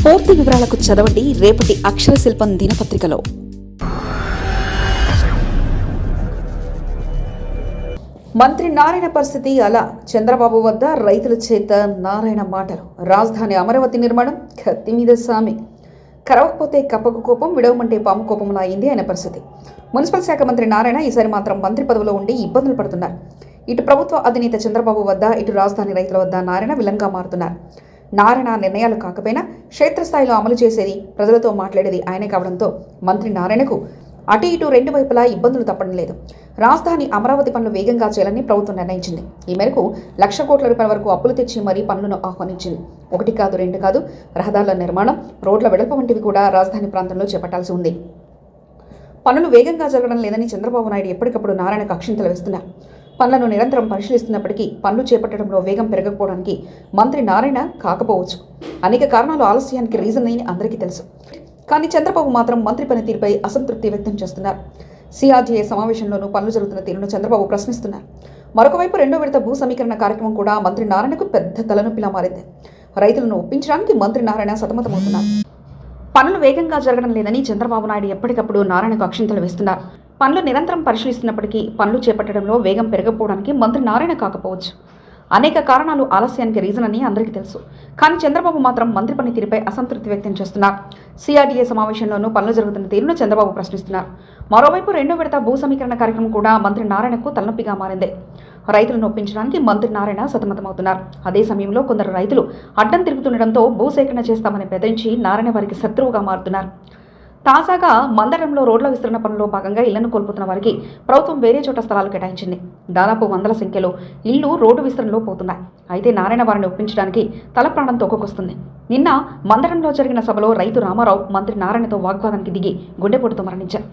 పూర్తి వివరాలకు చదవండి రేపటి అక్షర శిల్పం దినపత్రికలో. మంత్రి నారాయణ పరిస్థితి అలా. చంద్రబాబు వద్ద రైతుల చేత నారాయణ మాటలు. రాజధాని అమరావతి నిర్మాణం కత్తి మీద సామి. కరవకపోతే కప్పకు కోపం, విడవమంటే పాము కోపంలా అయింది ఆయన పరిస్థితి. మున్సిపల్ శాఖ మంత్రి నారాయణ ఈసారి మాత్రం మంత్రి పదవిలో ఉండి ఇబ్బందులు పడుతున్నారు. ఇటు ప్రభుత్వ అధినేత చంద్రబాబు వద్ద, ఇటు రాజధాని రైతుల వద్ద నారాయణ విలన్గా మారుతున్నారు. నారాయణ నిర్ణయాలు కాకపోయినా క్షేత్రస్థాయిలో అమలు చేసేది, ప్రజలతో మాట్లాడేది ఆయనే కావడంతో మంత్రి నారాయణకు అటు ఇటు రెండు వైపులా ఇబ్బందులు తప్పడం లేదు. రాజధాని అమరావతి పనులు వేగంగా చేయాలని ప్రభుత్వం నిర్ణయించింది. ఈ మేరకు 1,00,000 కోట్ల రూపాయల వరకు అప్పులు తెచ్చి మరీ పనులను ఆహ్వానించింది. 1 కాదు 2 కాదు, రహదారుల నిర్మాణం, రోడ్ల వెడల్పు వంటివి కూడా రాజధాని ప్రాంతంలో చేపట్టాల్సి ఉంది. పనులు వేగంగా జరగడం లేదని చంద్రబాబు నాయుడు ఎప్పటికప్పుడు నారాయణకు అక్షింతలు వేస్తున్నారు. పనులను నిరంతరం పరిశీలిస్తున్నప్పటికీ పనులు చేపట్టడంలో వేగం పెరగకపోవడానికి మంత్రి నారాయణ కాకపోవచ్చు. అనేక కారణాలు ఆలస్యానికి రీజన్ అని అందరికీ తెలుసు. కానీ చంద్రబాబు మాత్రం మంత్రి పనితీరుపై అసంతృప్తి వ్యక్తం చేస్తున్నారు. సిఆర్డీఏ సమావేశంలోనూ పనులు జరుగుతున్న తీరును చంద్రబాబు ప్రశ్నిస్తున్నారు. మరొకవైపు 2వ విడత భూ సమీకరణ కార్యక్రమం కూడా మంత్రి నారాయణకు పెద్ద తలనొప్పిలా మారింది. రైతులను ఒప్పించడానికి మంత్రి నారాయణ సతమతమవుతున్నారు. పనులు వేగంగా జరగడం లేదని చంద్రబాబు నాయుడు ఎప్పటికప్పుడు నారాయణకు అక్షింతలు వేస్తున్నారు. పనులు నిరంతరం పరిశీలిస్తున్నప్పటికీ పనులు చేపట్టడంలో వేగం పెరగకపోవడానికి మంత్రి నారాయణ కాకపోవచ్చు. అనేక కారణాలు ఆలస్యానికి రీజన్ అని అందరికీ తెలుసు. కానీ చంద్రబాబు మాత్రం మంత్రి పనితీరుపై అసంతృప్తి వ్యక్తం చేస్తున్నారు. సిఆర్డీఏ సమావేశంలోనూ పనులు జరుగుతున్న తీరును చంద్రబాబు ప్రశ్నిస్తున్నారు. మరోవైపు 2వ విడత భూ సమీకరణ కార్యక్రమం కూడా మంత్రి నారాయణకు తలనొప్పిగా మారింది. రైతులను ఒప్పించడానికి మంత్రి నారాయణ సతమతమవుతున్నారు. అదే సమయంలో కొందరు రైతులు అడ్డం తిరుగుతుండటంతో భూసేకరణ చేస్తామని బెదిరించి నారాయణ వారికి శత్రువుగా మారుతున్నారు. తాజాగా మందడంలో రోడ్ల విస్తరణ పనుల్లో భాగంగా ఇళ్లను కోల్పోతున్న వారికి ప్రభుత్వం వేరే చోట స్థలాలు కేటాయించింది. దాదాపు 100ల సంఖ్యలో ఇళ్లు రోడ్డు విస్తరణలో పోతున్నాయి. అయితే నారాయణ వారిని ఒప్పించడానికి తల ప్రాణం తోకొకొస్తుంది. నిన్న మందడంలో జరిగిన సభలో రైతు రామారావు మంత్రి నారాయణతో వాగ్వాదానికి దిగి గుండెపోటుతో మరణించారు.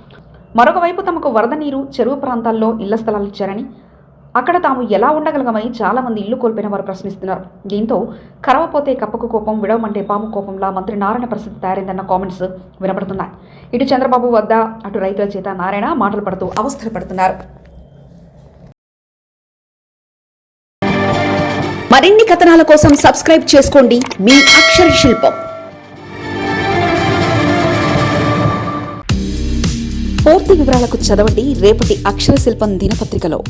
మరొకవైపు తమకు వరద నీరు, చెరువు ప్రాంతాల్లో ఇళ్ల స్థలాలు ఇచ్చారని, అక్కడ తాము ఎలా ఉండగలగమని చాలా మంది ఇల్లు కోల్పోయిన వారు ప్రశ్నిస్తున్నారు. దీంతో కరవపోతే కప్పకు కోపం, విడవమంటే పాము కోపంలా మంత్రి నారాయణ పరిస్థితి తయారైందన్న కామెంట్స్ వినపడుతున్నాయి. ఇటు చంద్రబాబు వద్ద, అటు రైతుల చేత నారాయణ మాటలు పడుతూ అవస్థలు పడుతున్నారు. మరిన్ని కథనాల కోసం సబ్స్క్రైబ్ చేసుకోండి మీ అక్షర శిల్పం. పూర్తి వివరాలకు చదవండి రేపటి అక్షర శిల్పం దినపత్రికలో.